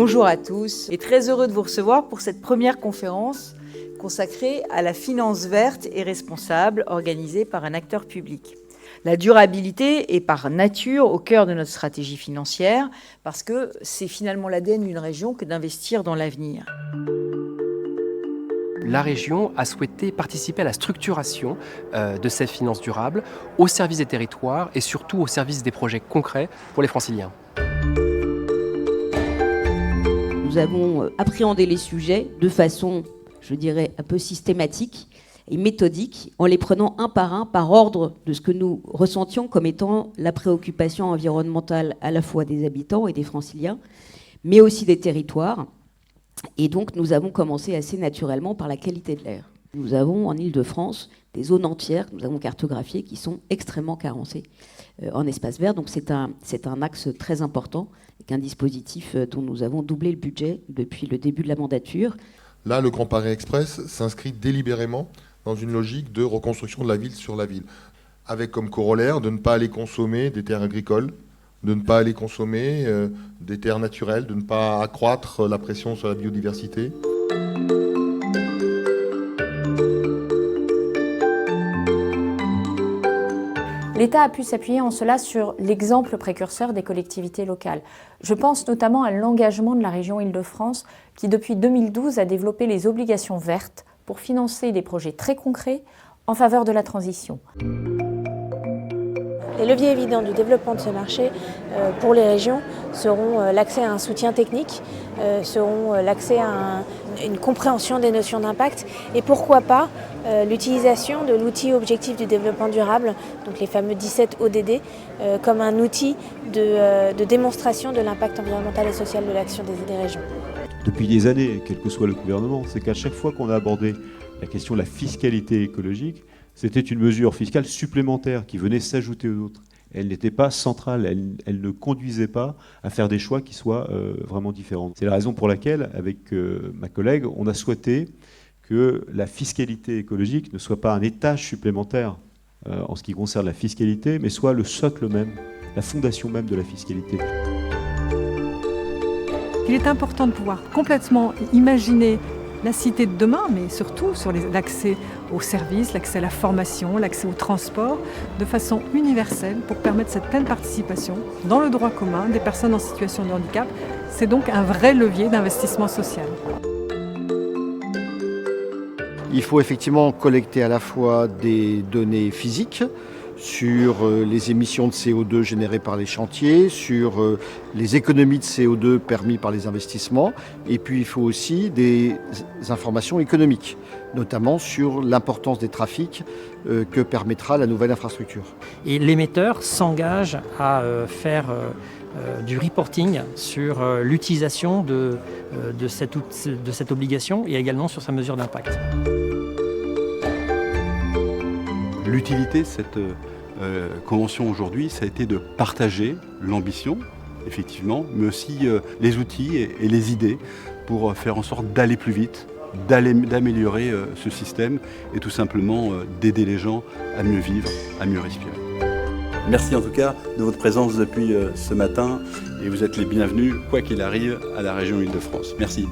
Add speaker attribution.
Speaker 1: Bonjour à tous et très heureux de vous recevoir pour cette première conférence consacrée à la finance verte et responsable organisée par un acteur public. La durabilité est par nature au cœur de notre stratégie financière parce que c'est finalement l'ADN d'une région que d'investir dans l'avenir.
Speaker 2: La région a souhaité participer à la structuration de cette finance durable au service des territoires et surtout au service des projets concrets pour les Franciliens.
Speaker 3: Nous avons appréhendé les sujets de façon, je dirais, un peu systématique et méthodique, en les prenant un par ordre de ce que nous ressentions comme étant la préoccupation environnementale à la fois des habitants et des Franciliens, mais aussi des territoires. Et donc, nous avons commencé assez naturellement par la qualité de l'air. Nous avons en Île-de-France des zones entières que nous avons cartographiées qui sont extrêmement carencées en espace vert. Donc, c'est un axe très important avec un dispositif dont nous avons doublé le budget depuis le début de la mandature.
Speaker 4: Là, le Grand Paris Express s'inscrit délibérément dans une logique de reconstruction de la ville sur la ville, avec comme corollaire de ne pas aller consommer des terres agricoles, de ne pas aller consommer des terres naturelles, de ne pas accroître la pression sur la biodiversité.
Speaker 5: L'État a pu s'appuyer en cela sur l'exemple précurseur des collectivités locales. Je pense notamment à l'engagement de la région Île-de-France qui, depuis 2012, a développé les obligations vertes pour financer des projets très concrets en faveur de la transition.
Speaker 6: Les leviers évidents du développement de ce marché pour les régions seront l'accès à un soutien technique, seront l'accès à une compréhension des notions d'impact et pourquoi pas l'utilisation de l'outil objectif du développement durable, donc les fameux 17 ODD, comme un outil de démonstration de l'impact environnemental et social de l'action des régions.
Speaker 7: Depuis des années, quel que soit le gouvernement, c'est qu'à chaque fois qu'on a abordé la question de la fiscalité écologique, c'était une mesure fiscale supplémentaire qui venait s'ajouter aux autres. Elle n'était pas centrale, elle ne conduisait pas à faire des choix qui soient vraiment différents. C'est la raison pour laquelle, avec ma collègue, on a souhaité que la fiscalité écologique ne soit pas un étage supplémentaire en ce qui concerne la fiscalité, mais soit le socle même, la fondation même de la fiscalité.
Speaker 8: Il est important de pouvoir complètement imaginer la cité de demain, mais surtout sur l'accès aux services, l'accès à la formation, l'accès au transport, de façon universelle pour permettre cette pleine participation dans le droit commun des personnes en situation de handicap. C'est donc un vrai levier d'investissement social.
Speaker 9: Il faut effectivement collecter à la fois des données physiques sur les émissions de CO2 générées par les chantiers, sur les économies de CO2 permises par les investissements, et puis il faut aussi des informations économiques, notamment sur l'importance des trafics que permettra la nouvelle infrastructure.
Speaker 10: Et l'émetteur s'engage à faire du reporting sur l'utilisation de cette obligation et également sur sa mesure d'impact.
Speaker 11: L'utilité de cette convention aujourd'hui, ça a été de partager l'ambition, effectivement, mais aussi les outils et les idées pour faire en sorte d'aller plus vite, d'améliorer ce système et tout simplement d'aider les gens à mieux vivre, à mieux respirer.
Speaker 12: Merci en tout cas de votre présence depuis ce matin et vous êtes les bienvenus, quoi qu'il arrive, à la région Île-de-France. Merci.